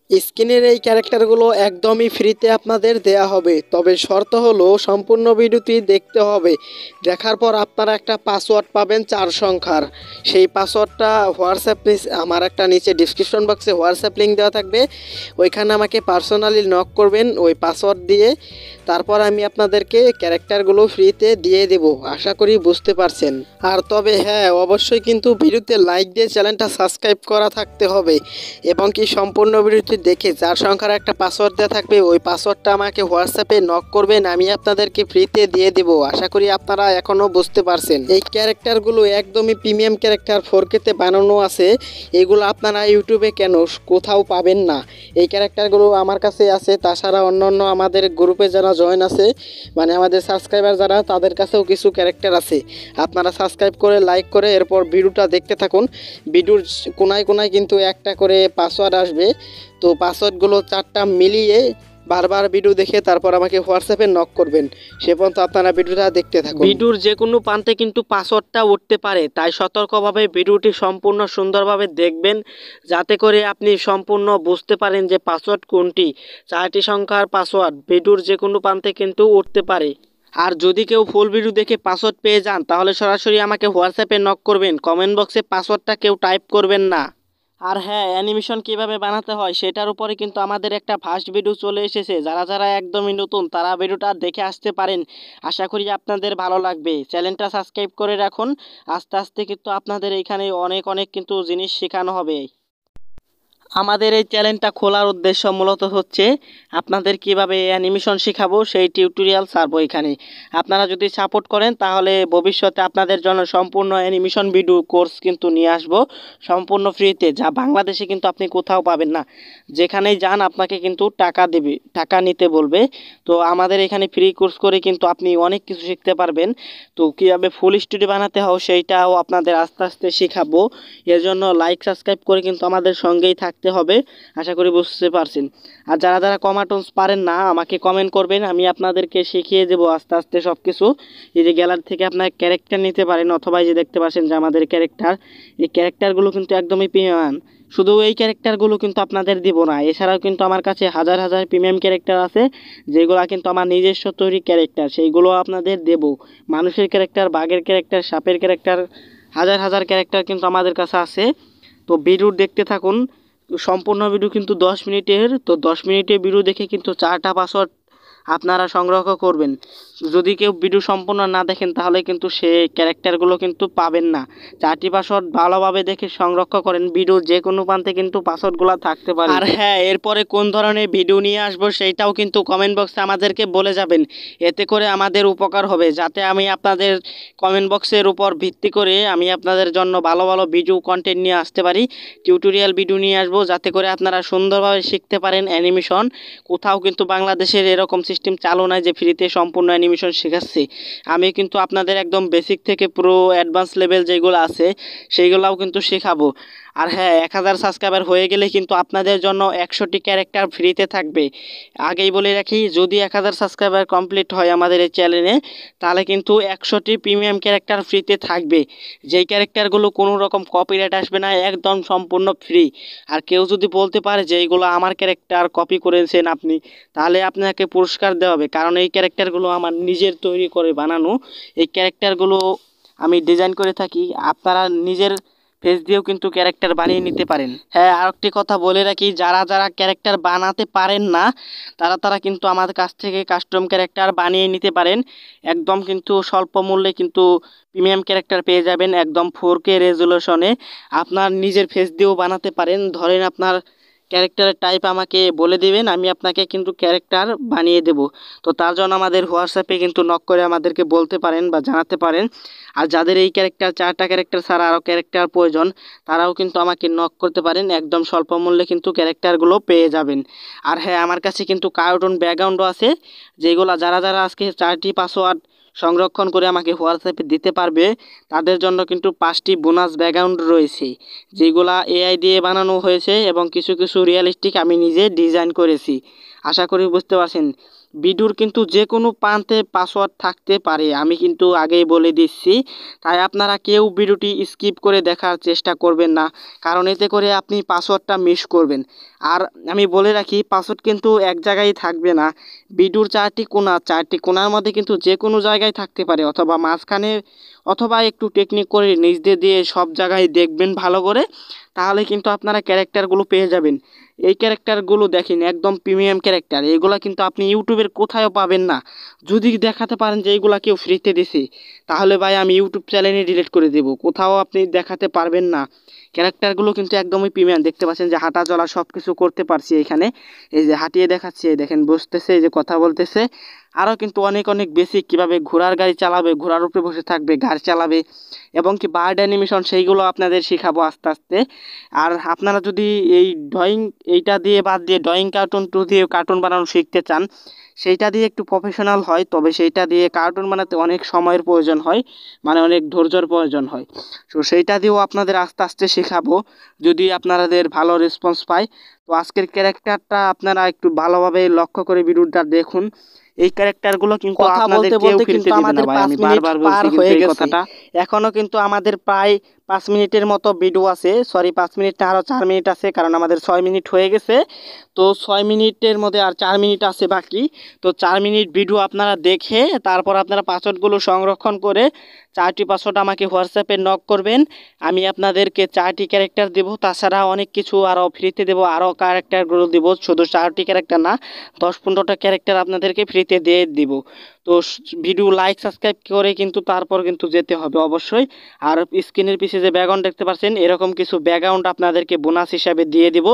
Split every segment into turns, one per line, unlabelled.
স্ক্রিনের এই ক্যারেক্টারগুলো একদমই ফ্রিতে আপনাদের দেয়া হবে, তবে শর্ত হলো সম্পূর্ণ ভিডিওটি দেখতে হবে। দেখার পর আপনারা একটা পাসওয়ার্ড পাবেন 4 সংখ্যার। সেই পাসওয়ার্ডটা হোয়াটসঅ্যাপ আমার একটা নিচে ডিসক্রিপশন বক্সে হোয়াটসঅ্যাপ লিঙ্ক দেওয়া থাকবে, ওইখানে আমাকে পার্সোনালি নক করবেন ওই পাসওয়ার্ড দিয়ে। তারপর আমি আপনাদেরকে ক্যারেক্টারগুলো ফ্রিতে দিয়ে দেব। আশা করি বুঝতে পারছেন। আর তবে হ্যাঁ, অবশ্যই কিন্তু ভিডিওতে লাইক দিয়ে চ্যানেলটা সাবস্ক্রাইব করা থাকতে হবে, এবং কি সম্পূর্ণ ভিডিওটি দেখে 4 সংখ্যার একটা পাসওয়ার্ড দেওয়া থাকবে, ওই পাসওয়ার্ডটা আমাকে হোয়াটসঅ্যাপে নক করবেন, আমি আপনাদেরকে ফ্রিতে দিয়ে দেব। আশা করি আপনারা এখনও বুঝতে পারছেন। এই ক্যারেক্টারগুলো একদমই প্রিমিয়াম ক্যারেক্টার, 4K-তে বানানো আছে। এগুলো আপনারা ইউটিউবে কেন কোথাও পাবেন না। এই ক্যারেক্টারগুলো আমার কাছে আছে, তাছাড়া অন্যান্য আমাদের গ্রুপে যারা জয়েন আছে, মানে আমাদের সাবস্ক্রাইবার যারা, তাদের কাছেও কিছু ক্যারেক্টার আছে। আপনারা সাবস্ক্রাইব করে লাইক করে এরপর ভিডিওটা দেখতে থাকুন। ভিডিওর কোনায় কোনায় কিন্তু একটা করে পাসওয়ার্ড আসবে, তো পাসওয়ার্ডগুলো 4টা মিলিয়ে বারবার ভিডিও দেখে তারপর আমাকে হোয়াটসঅ্যাপে নক করবেন। সে পর্যন্ত আপনারা ভিডিওটা দেখতে থাকুন। ভিডিওর যে কোনো প্রান্তে কিন্তু পাসওয়ার্ডটা উঠতে পারে, তাই সতর্কভাবে ভিডিওটি সম্পূর্ণ সুন্দরভাবে দেখবেন, যাতে করে আপনি সম্পূর্ণ বুঝতে পারেন যে পাসওয়ার্ড কোনটি। 4টি সংখ্যার পাসওয়ার্ড ভিডিওর যে কোনো প্রান্তে কিন্তু উঠতে পারে। আর যদি কেউ ফুল ভিডিও দেখে পাসওয়ার্ড পেয়ে যান, তাহলে সরাসরি আমাকে হোয়াটসঅ্যাপে নক করবেন, কমেন্ট বক্সে পাসওয়ার্ডটা কেউ টাইপ করবেন না। আর হ্যাঁ, অ্যানিমেশন কিভাবে বানাতে হয় সেটার উপরে কিন্তু আমাদের একটা ফার্স্ট ভিডিও চলে এসেছে। যারা যারা একদমই নতুন তারা ভিডিওটা দেখে আসতে পারেন। আশা করি আপনাদের ভালো লাগবে। চ্যানেলটা সাবস্ক্রাইব করে রাখুন। আস্তে আস্তে কিন্তু আপনাদের এইখানে অনেক অনেক কিন্তু জিনিস শেখানো হবে। আমাদের এই চ্যানেলটা খোলার উদ্দেশ্য মূলত হচ্ছে আপনাদের কিভাবে অ্যানিমেশন শেখাবো সেই টিউটোরিয়াল ছাড়বো এখানে। আপনারা যদি সাপোর্ট করেন তাহলে ভবিষ্যতে আপনাদের জন্য সম্পূর্ণ অ্যানিমেশন ভিডিও কোর্স কিন্তু নিয়ে আসবো সম্পূর্ণ ফ্রিতে, যা বাংলাদেশে কিন্তু আপনি কোথাও পাবেন না। যেখানেই যান আপনাকে কিন্তু টাকা দেবে, টাকা নিতে বলবে। তো আমাদের এখানে ফ্রি কোর্স করে কিন্তু আপনি অনেক কিছু শিখতে পারবেন। তো কীভাবে ফুল স্টোরি বানাতে হয় সেইটাও আপনাদের আস্তে আস্তে শেখাবো। এর জন্য লাইক সাবস্ক্রাইব করে কিন্তু আমাদের সঙ্গেই থাকতে হবে। আশা করি বুঝতে পারছেন। আর যারা যারা কমাটোন্স পারেন না আমাকে কমেন্ট করবেন, আমি আপনাদেরকে শিখিয়ে দেবো আস্তে আস্তে সব কিছু। এই যে গ্যালারি থেকে আপনার ক্যারেক্টার নিতে পারেন, অথবা এই যে দেখতে পাচ্ছেন যে আমাদের ক্যারেক্টার, এই ক্যারেক্টারগুলো কিন্তু একদমই প্রিমিয়াম। শুধু এই ক্যারেক্টারগুলো কিন্তু আপনাদের দিব না, এছাড়াও কিন্তু আমার কাছে হাজার হাজার প্রিমিয়াম ক্যারেক্টার আছে, যেগুলো কিন্তু আমার নিজস্ব তৈরি ক্যারেক্টার, সেইগুলো আপনাদের দেব। মানুষের ক্যারেক্টার, বাঘের ক্যারেক্টার, সাপের ক্যারেক্টার, হাজার হাজার ক্যারেক্টার কিন্তু আমাদের কাছে আছে। তো ভিডিও দেখতে থাকুন। সম্পূর্ণ ভিডিও কিন্তু 10 মিনিটের, তো 10 মিনিটের ভিডিও দেখে কিন্তু 4টা পাসওয়ার্ড আপনারা সংগ্রহ করবেন। যদি কেউ ভিডিও সম্পূর্ণ না দেখেন তাহলে কিন্তু সেই ক্যারেক্টারগুলো কিন্তু পাবেন না। 4টি পাসওয়ার্ড ভালোভাবে দেখে সংরক্ষণ করেন, ভিডিও যে কোনো প্রান্তে কিন্তু পাসওয়ার্ডগুলো থাকতে পারে। আর হ্যাঁ, এরপরে কোন ধরনের ভিডিও নিয়ে আসবো সেইটাও কিন্তু কমেন্ট বক্সে আমাদেরকে বলে যাবেন। এতে করে আমাদের উপকার হবে, যাতে আমি আপনাদের কমেন্ট বক্সের উপর ভিত্তি করে আমি আপনাদের জন্য ভালো ভালো ভিডিও কন্টেন্ট নিয়ে আসতে পারি। টিউটোরিয়াল ভিডিও নিয়ে আসবো, যাতে করে আপনারা সুন্দরভাবে শিখতে পারেন অ্যানিমেশন। কোথাও কিন্তু বাংলাদেশের এরকম সিস্টেম চালু নাই যে ফ্রিতে সম্পূর্ণ অ্যানিমেশন শেখাচ্ছি। আমি কিন্তু আপনাদের একদম বেসিক থেকে পুরো অ্যাডভান্স লেভেল যেগুলো আছে সেইগুলোও কিন্তু শেখাবো। আর হ্যাঁ, 1000 সাবস্ক্রাইবার হয়ে গেলে কিন্তু আপনাদের জন্য 100টি ক্যারেক্টার ফ্রিতে থাকবে। আগেই বলে রাখি, যদি 1000 সাবস্ক্রাইবার কমপ্লিট হয় আমাদের এই চ্যানেলে, তাহলে কিন্তু 100টি প্রিমিয়াম ক্যারেক্টার ফ্রিতে থাকবে। যেই ক্যারেক্টারগুলো কোনো রকম কপিরাইট আসবে না, একদম সম্পূর্ণ ফ্রি। আর কেউ যদি বলতে পারে যে এইগুলো আমার ক্যারেক্টার কপি করেছেন আপনি, তাহলে আপনাকে পুরস্কার দেওয়া হবে, কারণ এই ক্যারেক্টারগুলো আমার নিজের তৈরি করে বানানো। এই ক্যারেক্টারগুলো আমি ডিজাইন করে থাকি। আপনারা নিজের ফেস দিয়েও কিন্তু ক্যারেক্টার বানিয়ে নিতে পারেন। হ্যাঁ, আরেকটি কথা বলে রাখি, যারা যারা ক্যারেক্টার বানাতে পারেন না তারা তারা কিন্তু আমাদের কাছ থেকে কাস্টম ক্যারেক্টার বানিয়ে নিতে পারেন। একদম কিন্তু স্বল্প মূল্যে কিন্তু প্রিমিয়াম ক্যারেক্টার পেয়ে যাবেন, একদম 4K রেজুলেশনে। আপনার নিজের ফেস দিয়েও বানাতে পারেন। ধরেন আপনার ক্যারেক্টারের টাইপ আমাকে বলে দিবেন, আমি আপনাকে কিন্তু ক্যারেক্টার বানিয়ে দেব। তো তার জন্য আমাদের হোয়াটসঅ্যাপে কিন্তু নক করে আমাদেরকে বলতে পারেন বা জানাতে পারেন। আর যাদের এই ক্যারেক্টার, 4টা ক্যারেক্টার ছাড়া আরও ক্যারেক্টার প্রয়োজন, তারাও কিন্তু আমাকে নক করতে পারেন। একদম স্বল্প মূল্যে কিন্তু ক্যারেক্টারগুলো পেয়ে যাবেন। আর হ্যাঁ, আমার কাছে কিন্তু কার্টুন ব্যাকগ্রাউন্ডও আছে, যেগুলো যারা যারা আজকে 4টি পাসওয়ার্ড সংরক্ষণ করে আমাকে হোয়াটসঅ্যাপে দিতে পারবে, তাদের জন্য কিন্তু 5টি বোনাস ব্যাকগ্রাউন্ড রয়েছে, যেগুলা এআই দিয়ে বানানো হয়েছে, এবং কিছু কিছু রিয়েলিস্টিক আমি নিজে ডিজাইন করেছি। আশা করি বুঝতে পারছেন। ভিডিওর কিন্তু যে কোনো প্রান্তে পাসওয়ার্ড থাকতে পারে, আমি কিন্তু আগেই বলে দিচ্ছি। তাই আপনারা কেউ ভিডিওটি স্কিপ করে দেখার চেষ্টা করবেন না, কারণ এতে করে আপনি পাসওয়ার্ডটা মিস করবেন। আর আমি বলে রাখি, পাসওয়ার্ড কিন্তু এক জায়গায় থাকবে না। ভিডিওর চারটি কোণার মধ্যে কিন্তু যে কোনো জায়গায় থাকতে পারে, অথবা মাঝখানে, অথবা একটু টেকনিক করে নিচ দিয়ে সব জায়গায় দেখবেন ভালো করে, তাহলে কিন্তু আপনারা ক্যারেক্টারগুলো পেয়ে যাবেন। এই ক্যারেক্টারগুলো দেখেন একদম প্রিমিয়াম ক্যারেক্টার, এগুলো কিন্তু আপনি ইউটিউবের কোথাও পাবেন না। যদি দেখাতে পারেন যে এইগুলা কেউ ফ্রিতে দিছে, তাহলে ভাই আমি ইউটিউব চ্যানেলে ডিলিট করে দেব, কোথাও আপনি দেখাতে পারবেন না। ক্যারেক্টারগুলো কিন্তু একদমই প্রিমিয়াম, দেখতে পাচ্ছেন যে হাঁটা চলা সব কিছু করতে পারছি এখানে। এই যে হাঁটিয়ে দেখাচ্ছি, এই দেখেন বসতেছে, এই যে কথা বলতেছে। আরও কিন্তু অনেক অনেক বেসিক, কীভাবে ঘোড়ার গাড়ি চালাবে, ঘোড়ার উপরে বসে থাকবে, গাড়ি চালাবে, এবং কি বার্ড অ্যানিমেশন, সেইগুলো আপনাদের শেখাবো আস্তে আস্তে। আর আপনারা যদি এই এইটা দিয়ে বাদ দিয়ে ড্রয়িং কার্টুন টু দিয়ে কার্টুন বানানো শিখতে চান, সেইটা দিয়ে একটু প্রফেশনাল হয়, তবে সেইটা দিয়ে কার্টুন বানাতে অনেক সময়ের প্রয়োজন হয়, মানে অনেক ধৈর্যের প্রয়োজন হয়। তো সেইটা দিয়েও আপনাদের আস্তে আস্তে শেখাবো, যদি আপনাদের ভালো রেসপন্স পায়। তো আজকের ক্যারেক্টারটা আপনারা একটু ভালোভাবে লক্ষ্য করে ভিডিওটা দেখুন। এই ক্যারেক্টারগুলো কিন্তু
কথা
আপনাদের
বলতে
কেউ
বলতে
ফ্রিতে
কিন্তু
দিবে না
আমাদের
ভাই,
5
আমি
মিনিট
বারবার
পার
বলছি কিন্তু
হয়ে
এই
গেছে।
কথাটা। এখনও কিন্তু আমাদের প্রায় 5 মিনিটের মতো ভিডিও আছে, সরি 5 মিনিট না, আরও 4 মিনিট আছে, কারণ আমাদের 6 মিনিট হয়ে গেছে। তো 6 মিনিটের মধ্যে আর 4 মিনিট আছে বাকি। তো 4 মিনিট ভিডিও আপনারা দেখে তারপর আপনারা পাসওয়ার্ডগুলো সংরক্ষণ করে 4টি পাসওয়ার্ড আমাকে হোয়াটসঅ্যাপে নক করবেন। আমি আপনাদেরকে 4টি ক্যারেক্টার দেবো, তাছাড়া অনেক কিছু আরও ফ্রিতে দেবো, আরও ক্যারেক্টারগুলো দেবো, শুধু 4টি ক্যারেক্টার না, 10-15টা ক্যারেক্টার আপনাদেরকে ফ্রিতে দিয়ে দিব। তো ভিডিও লাইক সাবস্ক্রাইব করে কিন্তু তারপর কিন্তু যেতে হবে অবশ্যই। আর স্ক্রিনের পিছে যে ব্যাকগ্রাউন্ড দেখতে পাচ্ছেন, এরকম কিছু ব্যাকগ্রাউন্ড আপনাদেরকে বোনাস হিসাবে দিয়ে দিব,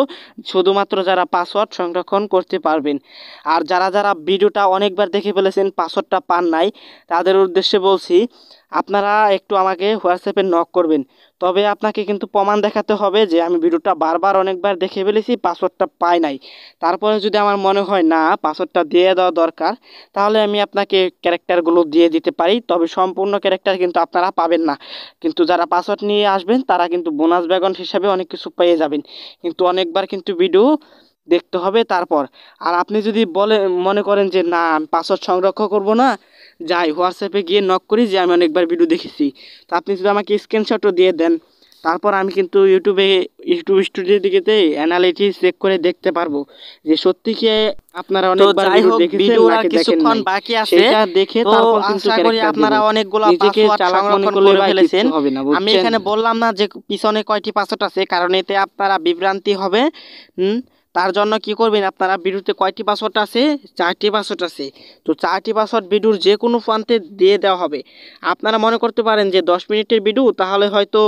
শুধুমাত্র যারা পাসওয়ার্ড সংরক্ষণ করতে পারবেন। আর যারা যারা ভিডিওটা অনেকবার দেখে ফেলেছেন, পাসওয়ার্ডটা পান নাই, তাদের উদ্দেশ্যে বলছি, আপনারা একটু আমাকে হোয়াটসঅ্যাপে নক করবেন। তবে আপনাকে কিন্তু প্রমাণ দেখাতে হবে যে আমি ভিডিওটা বারবার অনেকবার দেখে ফেলেছি, পাসওয়ার্ডটা পাই নাই। তারপরে যদি আমার মনে হয় না পাসওয়ার্ডটা দিয়ে দেওয়া দরকার, তাহলে আমি আপনাকে ক্যারেক্টারগুলো দিয়ে দিতে পারি, তবে সম্পূর্ণ ক্যারেক্টার কিন্তু আপনারা পাবেন না। কিন্তু যারা পাসওয়ার্ড নিয়ে আসবেন তারা কিন্তু বোনাস ব্যাকগ্রাউন্ড হিসাবে অনেক কিছু পেয়ে যাবেন, কিন্তু অনেকবার কিন্তু ভিডিও দেখতে হবে তারপর। আর আপনি যদি মনে করেন যে না আমি পাসওয়ার্ড সংরক্ষণ করব না, যাই হোয়াটসঅ্যাপে গিয়ে নক করি যে আমি অনেকবার ভিডিও দেখেছি, তো আপনি যদি আমাকে স্ক্রিনশটও দিয়ে দেন, তারপর আমি কিন্তু ইউটিউব স্টুডিও দিকেতে অ্যানালিটিক্স চেক করে দেখতে পারবো যে সত্যি কি আপনারা অনেকবার
যাই
ভিডিও
হোক,
দেখেছেন
ভিডিওর আর
নাকি দেখেন
কিছুক্ষণ
নাই,
বাকি আছে।
সেটা দেখে
তো
তারপর কিন্তু
আশা করি
ক্যারেক্টার
আপনারা
দেব।
অনেকগুলো
নিজেকে
পাসওয়ার্ড
চালাক মনে
সংরক্ষণ
করলে
করে
ভাই
ফেলেছেন।
কিচ্ছু হবে না,
আমি
বুঝছেন।
এখানে বললাম না যে পিছনে কয়টি পাসওয়ার্ড আছে, কারণ এতে আপনারা বিভ্রান্তি হবে। তার জন্য কি করবেন, আপনারা ভিডিওতে কয়টি পাসওয়ার্ড আছে, 4টি পাসওয়ার্ড আছে। তো 4টি পাসওয়ার্ড ভিডিওর যে কোনো প্রান্তে দিয়ে দেওয়া হবে। আপনারা মনে করতে পারেন যে 10 মিনিটের ভিডিও, তাহলে হয়তো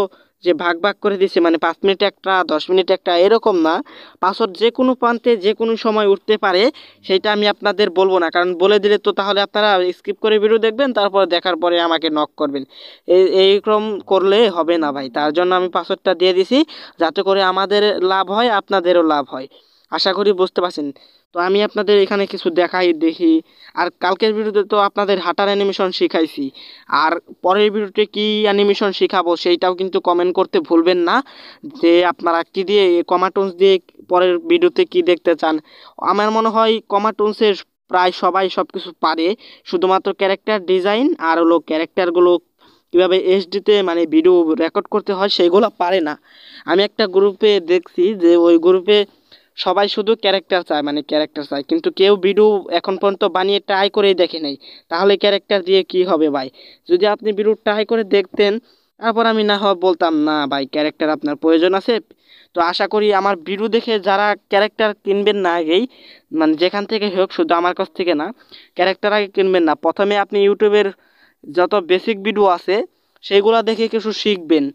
যে ভাগ ভাগ করে দিছে, মানে 5 মিনিট একটা 10 মিনিট একটা, এরকম না। পাসওয়ার্ড যে কোনো প্রান্তে যে কোনো সময় উঠতে পারে, সেটা আমি আপনাদের বলবো না, কারণ বলে দিলে তো তাহলে আপনারা স্কিপ করে ভিডিও দেখবেন, তারপর দেখার পরে আমাকে নক করবেন। এইরকম করলে হবে না ভাই, তার জন্য আমি পাসওয়ার্ডটা দিয়ে দিছি, যাতে করে আমাদের লাভ হয়, আপনাদেরও লাভ হয়। আশা করি বুঝতে পারছেন। তো আমি আপনাদের এখানে কিছু দেখি। আর কালকের ভিডিওতে তো আপনাদের হাঁটার অ্যানিমেশন শিখাইছি, আর পরের ভিডিওতে কি অ্যানিমেশন শেখাবো সেইটাও কিন্তু কমেন্ট করতে ভুলবেন না, যে আপনারা কি দিয়ে কমাটোন্স দিয়ে পরের ভিডিওতে কি দেখতে চান। আমার মনে হয় কমাটোন্সের প্রায় সবাই সব কিছু পারে, শুধুমাত্র ক্যারেক্টার ডিজাইন আর হলো ক্যারেক্টারগুলো কীভাবে এইচডিতে মানে ভিডিও রেকর্ড করতে হয় সেগুলো পারে না। আমি একটা গ্রুপে দেখছি যে ওই গ্রুপে সবাই শুধু ক্যারেক্টার চায়, মানে ক্যারেক্টার চায়, কিন্তু কেউ ভিডিও এখন পর্যন্ত বানিয়ে ট্রাই করেই দেখে নেই। তাহলে ক্যারেক্টার দিয়ে কি হবে ভাই? যদি আপনি ভিডিও ট্রাই করে দেখতেন, তারপর আমি না হয় বলতাম না ভাই ক্যারেক্টার আপনার প্রয়োজন আছে। তো আশা করি আমার ভিডিও দেখে যারা ক্যারেক্টার কিনবেন না আগেই, মানে যেখান থেকে হোক, শুধু আমার কাছ থেকে না, ক্যারেক্টার আগে কিনবেন না। প্রথমে আপনি ইউটিউবের যত বেসিক ভিডিও আছে সেগুলো দেখে কিছু শিখবেন।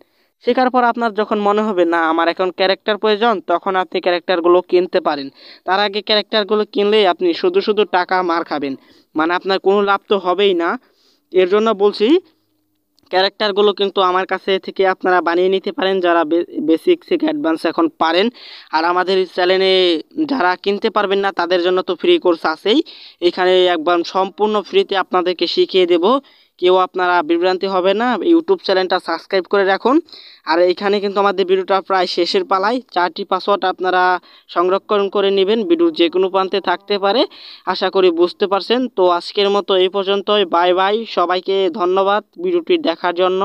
শেখার পর আপনার যখন মনে হবে না আমার এখন ক্যারেক্টার প্রয়োজন, তখন আপনি ক্যারেক্টারগুলো কিনতে পারেন। তার আগে ক্যারেক্টারগুলো কিনলেই আপনি শুধু শুধু টাকা মার খাবেন, মানে আপনার কোনো লাভ তো হবেই না। এর জন্য বলছি, ক্যারেক্টারগুলো কিন্তু আমার কাছে থেকে আপনারা বানিয়ে নিতে পারেন, যারা বেসিক থেকে অ্যাডভান্স এখন পারেন। আর আমাদের চ্যানেলে যারা কিনতে পারবেন না তাদের জন্য তো ফ্রি কোর্স আছেই, এখানে একবার সম্পূর্ণ ফ্রিতে আপনাদেরকে শিখিয়ে দেব কেউ আপনারা বিভ্রান্তি হবে না। ইউটিউব চ্যানেলটা সাবস্ক্রাইব করে রাখুন। আর এইখানে কিন্তু আমাদের ভিডিওটা প্রায় শেষের পালায়। 4টি পাসওয়ার্ড আপনারা সংরক্ষণ করে নেবেন, ভিডিওর যে কোনো প্রান্তে থাকতে পারে। আশা করি বুঝতে পারছেন। তো আজকের মতো এই পর্যন্তই। বাই বাই, সবাইকে ধন্যবাদ ভিডিওটি দেখার জন্য।